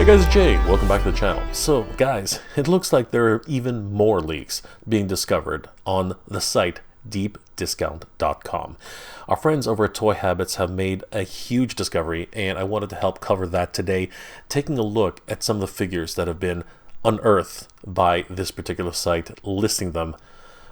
Hey guys, it's Jay. Welcome back to the channel. So guys, it looks like there are even more leaks being discovered on the site deepdiscount.com. Our friends over at Toy Habits have made a huge discovery, and I wanted to help cover that today, taking a look at some of the figures that have been unearthed by this particular site, listing them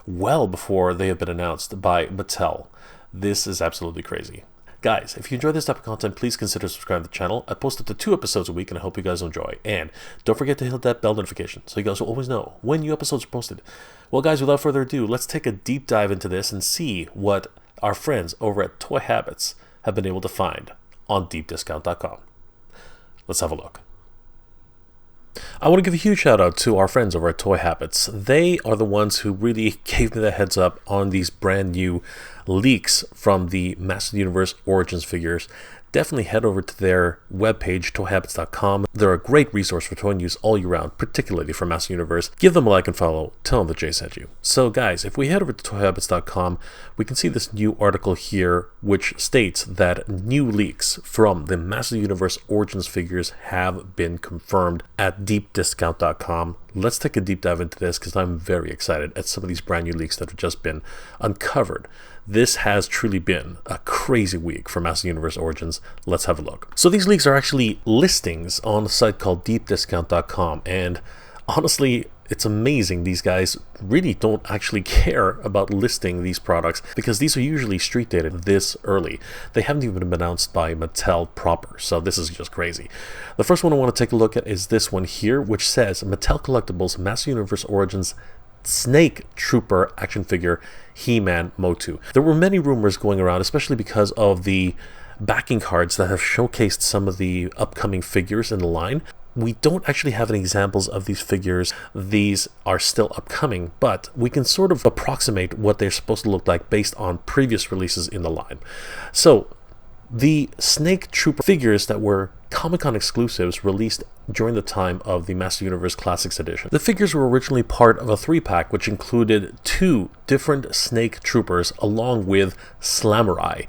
well before they have been announced by Mattel. This is absolutely crazy. Guys, if you enjoy this type of content, please consider subscribing to the channel. I post up to 2 episodes a week, and I hope you guys enjoy. And don't forget to hit that bell notification so you guys will always know when new episodes are posted. Well guys, without further ado, let's take a deep dive into this and see what our friends over at Toy Habits have been able to find on deepdiscount.com. Let's have a look. I want to give a huge shout out to our friends over at Toy Habits. They are the ones who really gave me the heads up on these brand new leaks from the Master Universe Origins figures. Definitely head over to their webpage, toyhabits.com. They're a great resource for toy news all year round, particularly for Master Universe. Give them a like and follow. Tell them that Jay sent you. So guys, if we head over to toyhabits.com, we can see this new article here which states that new leaks from the Master Universe Origins figures have been confirmed at deepdiscount.com. Let's take a deep dive into this because I'm very excited at some of these brand new leaks that have just been uncovered. This has truly been a crazy week for Master Universe Origins. Let's have a look. So these leaks are actually listings on a site called deepdiscount.com, and honestly, it's amazing these guys really don't actually care about listing these products because these are usually street dated this early. They haven't even been announced by Mattel proper, so this is just crazy. The first one I want to take a look at is this one here, which says Mattel Collectibles Master Universe Origins Snake Trooper action figure He-Man MOTU. There were many rumors going around, especially because of the backing cards that have showcased some of the upcoming figures in the line. We don't actually have any examples of these figures. These are still upcoming, but we can sort of approximate what they're supposed to look like based on previous releases in the line. So the Snake Trooper figures that were Comic-Con exclusives released during the time of the Master Universe Classics Edition. The figures were originally part of a 3-pack which included 2 different Snake Troopers along with Slamurai.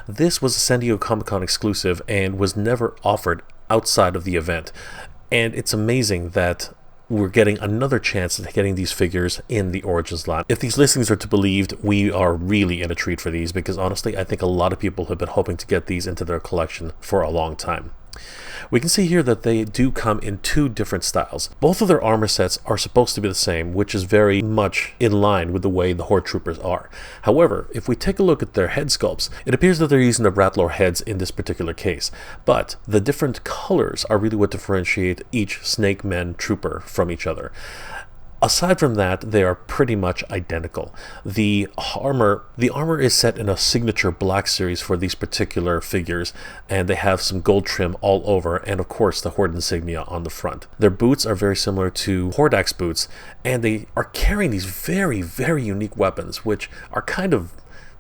This was a San Diego Comic-Con exclusive and was never offered outside of the event. And it's amazing that we're getting another chance at getting these figures in the Origins line. If these listings are to be believed, we are really in a treat for these because honestly, I think a lot of people have been hoping to get these into their collection for a long time. We can see here that they do come in 2 different styles. Both of their armor sets are supposed to be the same, which is very much in line with the way the Horde Troopers are. However, if we take a look at their head sculpts, it appears that they're using the Rattler heads in this particular case. But the different colors are really what differentiate each Snake Men Trooper from each other. Aside from that, they are pretty much identical. The armor is set in a signature black series for these particular figures, and they have some gold trim all over, and of course the Horde insignia on the front. Their boots are very similar to Hordax boots, and they are carrying these very, very unique weapons, which are kind of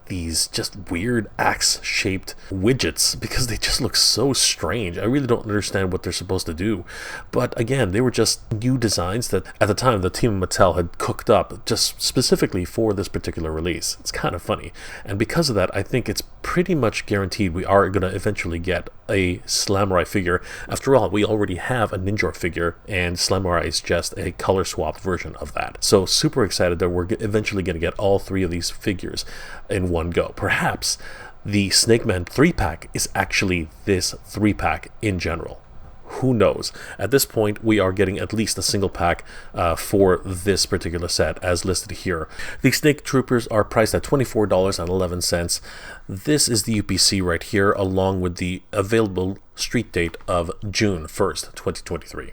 these just weird axe-shaped widgets because they just look so strange. I really don't understand what they're supposed to do. But again, they were just new designs that at the time the team of Mattel had cooked up just specifically for this particular release. It's kind of funny. And because of that, I think it's pretty much guaranteed we are going to eventually get a Slamurai figure. After all, we already have a Ninja figure, and Slamurai is just a color swapped version of that. So super excited that we're eventually going to get all 3 of these figures in one go. Perhaps the Snake Man 3-pack is actually this 3-pack in general. Who knows? At this point, we are getting at least a single pack for this particular set as listed here. The Snake Troopers are priced at $24.11. This is the UPC right here, along with the available street date of June 1st, 2023.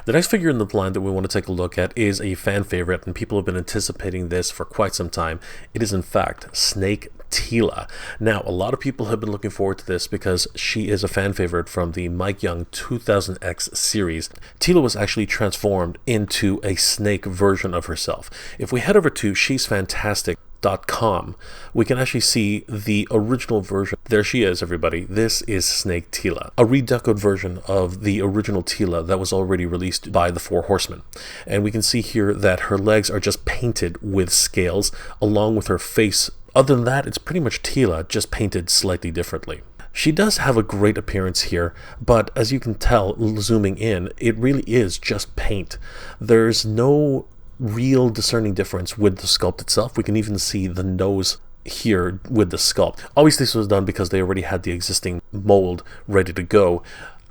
The next figure in the line that we want to take a look at is a fan favorite, and people have been anticipating this for quite some time. It is in fact Snake Teela. Now, a lot of people have been looking forward to this because she is a fan favorite from the Mike Young 2000X series. Teela was actually transformed into a snake version of herself. If we head over to She's Fantastic, .com, we can actually see the original version. There she is, everybody. This is Snake Teela, a redecoed version of the original Teela that was already released by the Four Horsemen. And we can see here that her legs are just painted with scales along with her face. Other than that, it's pretty much Teela, just painted slightly differently. She does have a great appearance here, but as you can tell, zooming in, it really is just paint. There's no real discerning difference with the sculpt itself. We can even see the nose here with the sculpt. Obviously this was done because they already had the existing mold ready to go.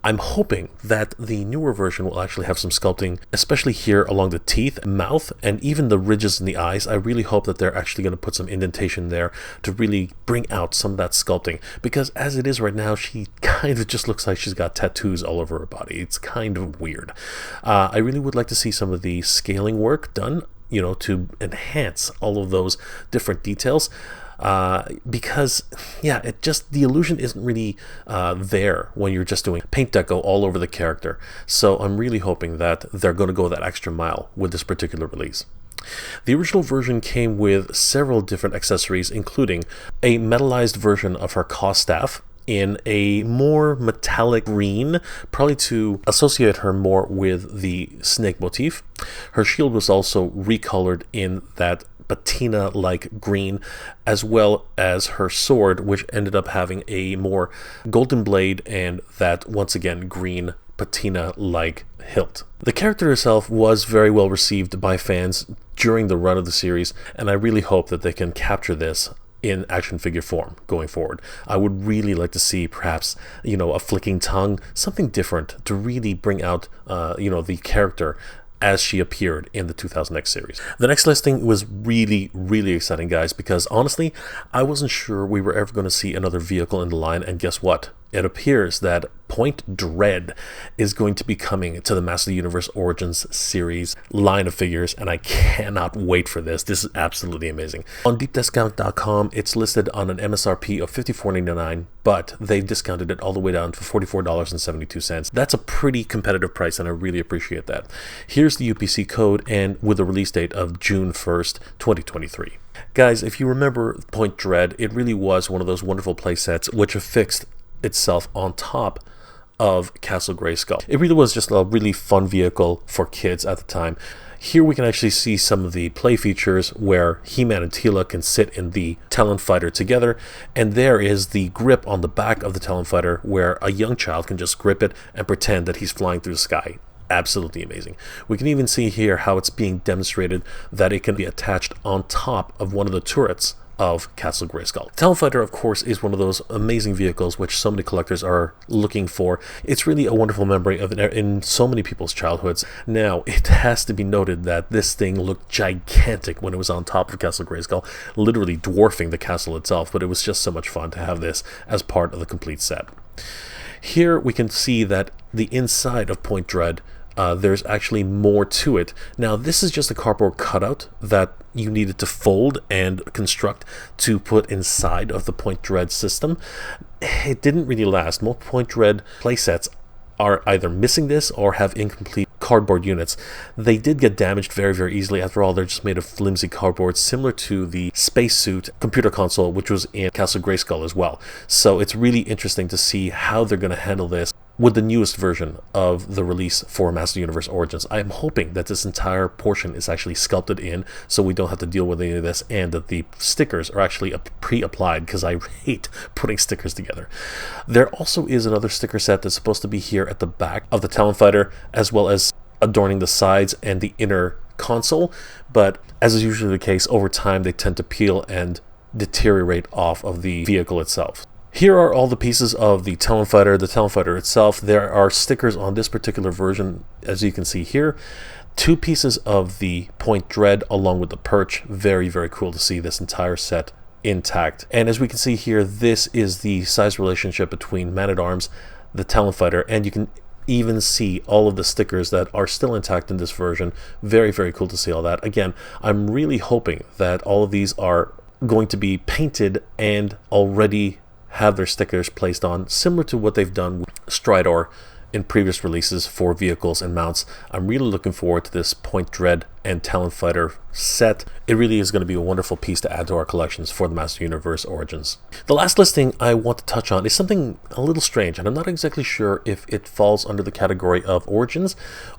I'm hoping that the newer version will actually have some sculpting, especially here along the teeth, mouth, and even the ridges in the eyes. I really hope that they're actually going to put some indentation there to really bring out some of that sculpting, because as it is right now, she kind of just looks like she's got tattoos all over her body. It's kind of weird. I really would like to see some of the scaling work done, you know, to enhance all of those different details. Because yeah, it just, the illusion isn't really there when you're just doing paint deco all over the character. So I'm really hoping that they're going to go that extra mile with this particular release. The original version came with several different accessories, including a metallized version of her cos staff in a more metallic green, probably to associate her more with the snake motif. Her shield was also recolored in that patina-like green, as well as her sword, which ended up having a more golden blade and that, once again, green patina-like hilt. The character herself was very well received by fans during the run of the series, and I really hope that they can capture this in action figure form going forward. I would really like to see perhaps, you know, a flicking tongue, something different to really bring out, you know, the character as she appeared in the 2000X series. The next listing was really, really exciting, guys, because honestly, I wasn't sure we were ever going to see another vehicle in the line, and guess what? It appears that Point Dread is going to be coming to the Master of the Universe Origins series line of figures, and I cannot wait for this. This is absolutely amazing. On deepdiscount.com, it's listed on an MSRP of $54.99, but they discounted it all the way down to $44.72. That's a pretty competitive price, and I really appreciate that. Here's the UPC code, and with a release date of June 1st, 2023. Guys, if you remember Point Dread, it really was one of those wonderful playsets which affixed itself on top of Castle Grayskull. It really was just a really fun vehicle for kids at the time. Here we can actually see some of the play features where He-Man and Teela can sit in the Talon Fighter together, and there is the grip on the back of the Talon Fighter where a young child can just grip it and pretend that he's flying through the sky. Absolutely amazing. We can even see here how it's being demonstrated that it can be attached on top of one of the turrets of Castle Grayskull. Talon Fighter, of course, is one of those amazing vehicles which so many collectors are looking for. It's really a wonderful memory of it in so many people's childhoods. Now, it has to be noted that this thing looked gigantic when it was on top of Castle Grayskull, literally dwarfing the castle itself, but it was just so much fun to have this as part of the complete set. Here we can see that the inside of Point Dread, there's actually more to it. Now, this is just a cardboard cutout that you needed to fold and construct to put inside of the Point Dread system. It didn't really last. Most Point Dread playsets are either missing this or have incomplete cardboard units. They did get damaged very, very easily. After all, they're just made of flimsy cardboard, similar to the spacesuit computer console, which was in Castle Grayskull as well. So it's really interesting to see how they're going to handle this with the newest version of the release for Master Universe Origins. I am hoping that this entire portion is actually sculpted in, so we don't have to deal with any of this, and that the stickers are actually pre-applied, because I hate putting stickers together. There also is another sticker set that's supposed to be here at the back of the Talon Fighter, as well as adorning the sides and the inner console, but as is usually the case, over time they tend to peel and deteriorate off of the vehicle itself. Here are all the pieces of the Talon Fighter itself. There are stickers on this particular version, as you can see here. 2 pieces of the Point Dread along with the perch. Very, very cool to see this entire set intact. And as we can see here, this is the size relationship between Man-at-Arms, the Talon Fighter, and you can even see all of the stickers that are still intact in this version. Very, very cool to see all that. Again, I'm really hoping that all of these are going to be painted and already have their stickers placed on, similar to what they've done with Stridor in previous releases for vehicles and mounts. I'm really looking forward to this Point Dread and Talon Fighter set. It really is going to be a wonderful piece to add to our collections for the Master Universe Origins. The last listing I want to touch on is something a little strange, and I'm not exactly sure if it falls under the category of Origins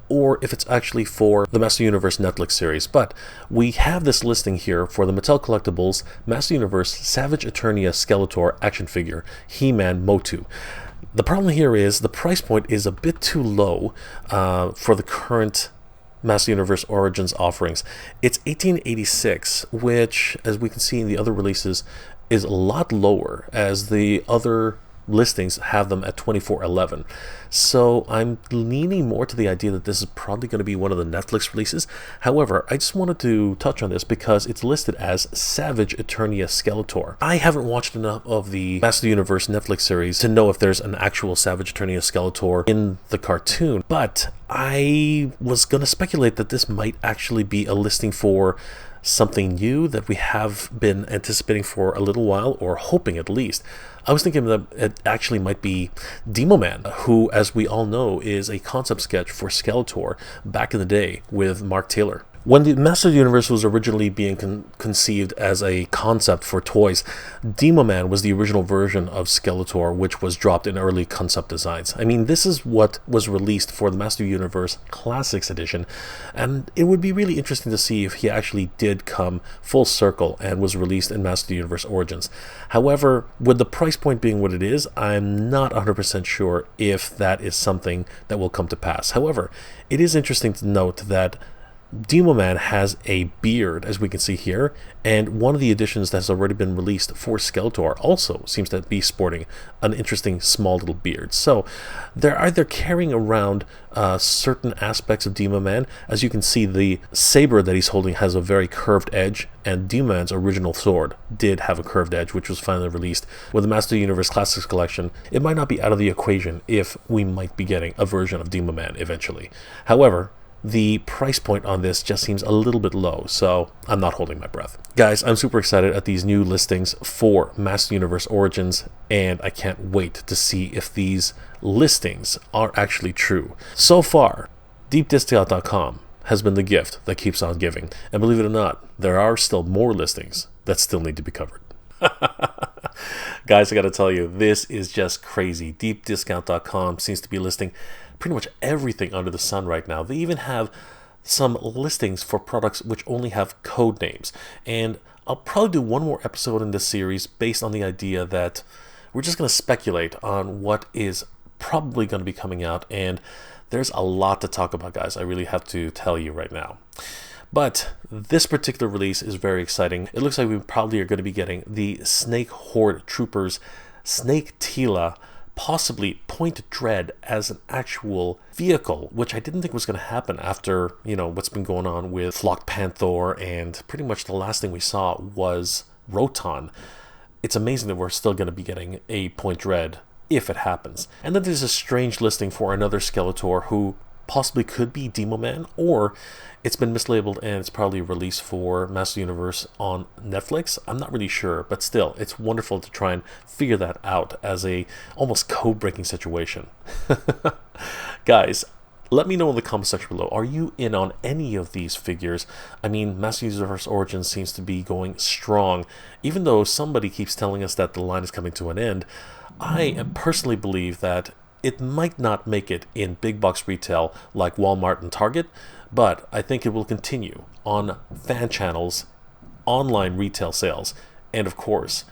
or if it's actually for the Master Universe Netflix series. But we have this listing here for the Mattel Collectibles Master Universe Savage Eternia Skeletor action figure, He-Man MOTU. The problem here is the price point is a bit too low for the current Master Universe Origins offerings. It's $18.86, which, as we can see in the other releases, is a lot lower, as the other listings have them at $24.11. So I'm leaning more to the idea that this is probably going to be one of the Netflix releases. However, I just wanted to touch on this because it's listed as Savage Eternia Skeletor. I haven't watched enough of the Master Universe Netflix series to know if there's an actual Savage Eternia Skeletor in the cartoon, but I was going to speculate that this might actually be a listing for something new that we have been anticipating for a little while, or hoping at least. I was thinking that it actually might be Demo Man, who, as we all know, is a concept sketch for Skeletor back in the day with Mark Taylor. When the Master Universe was originally being conceived as a concept for toys, Demo Man was the original version of Skeletor, which was dropped in early concept designs. I mean, this is what was released for the Master Universe Classics Edition, and it would be really interesting to see if he actually did come full circle and was released in Master Universe Origins. However, with the price point being what it is, I'm not 100% sure if that is something that will come to pass. However, it is interesting to note that Demo Man has a beard, as we can see here, and one of the editions that has already been released for Skeletor also seems to be sporting an interesting small little beard. So they're either carrying around certain aspects of Demo Man. As you can see, the saber that he's holding has a very curved edge, and Demo Man's original sword did have a curved edge, which was finally released with the Master Universe Classics Collection. It might not be out of the equation if we might be getting a version of Demo Man eventually. However, the price point on this just seems a little bit low, so I'm not holding my breath. Guys, I'm super excited at these new listings for Master Universe Origins, and I can't wait to see if these listings are actually true. So far, DeepDiscount.com has been the gift that keeps on giving, and believe it or not, there are still more listings that still need to be covered. Guys, I gotta tell you, this is just crazy. DeepDiscount.com seems to be listing pretty much everything under the sun right now. They even have some listings for products which only have code names. And I'll probably do one more episode in this series based on the idea that we're just going to speculate on what is probably going to be coming out. And there's a lot to talk about, guys. I really have to tell you right now. But this particular release is very exciting. It looks like we probably are going to be getting the Snake Horde Troopers, Snake Teela, possibly Point Dread as an actual vehicle, which I didn't think was going to happen after, what's been going on with Flock Panther, and pretty much the last thing we saw was Roton. It's amazing that we're still going to be getting a Point Dread if it happens. And then there's a strange listing for another Skeletor who possibly could be Demo Man, or it's been mislabeled and it's probably released for Master Universe on Netflix. I'm not really sure, but still, it's wonderful to try and figure that out as a almost code-breaking situation. Guys, let me know in the comment section below. Are you in on any of these figures? I mean, Master Universe Origins seems to be going strong. Even though somebody keeps telling us that the line is coming to an end, I personally believe that it might not make it in big box retail like Walmart and Target, but I think it will continue on fan channels, online retail sales, and of course,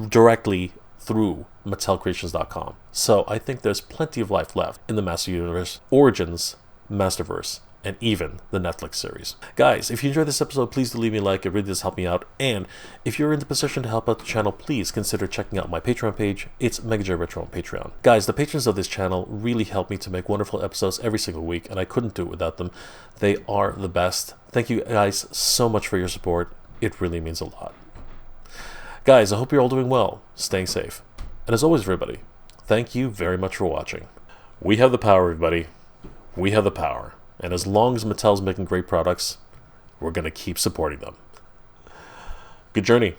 directly through MattelCreations.com. So I think there's plenty of life left in the Master Universe Origins, Masterverse, and even the Netflix series. Guys, if you enjoyed this episode, please do leave me a like. It really does help me out. And if you're in the position to help out the channel, please consider checking out my Patreon page. It's MegaJ Retro on Patreon. Guys, the patrons of this channel really help me to make wonderful episodes every single week, and I couldn't do it without them. They are the best. Thank you guys so much for your support. It really means a lot. Guys, I hope you're all doing well, staying safe. And as always, everybody, thank you very much for watching. We have the power, everybody. We have the power. And as long as Mattel's making great products, we're going to keep supporting them. Good journey.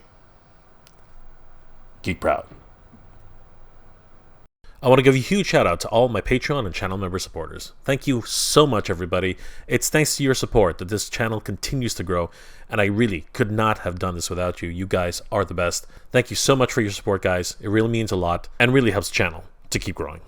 Geek proud. I want to give a huge shout out to all my Patreon and channel member supporters. Thank you so much, everybody. It's thanks to your support that this channel continues to grow, and I really could not have done this without you. You guys are the best. Thank you so much for your support, guys. It really means a lot and really helps the channel to keep growing.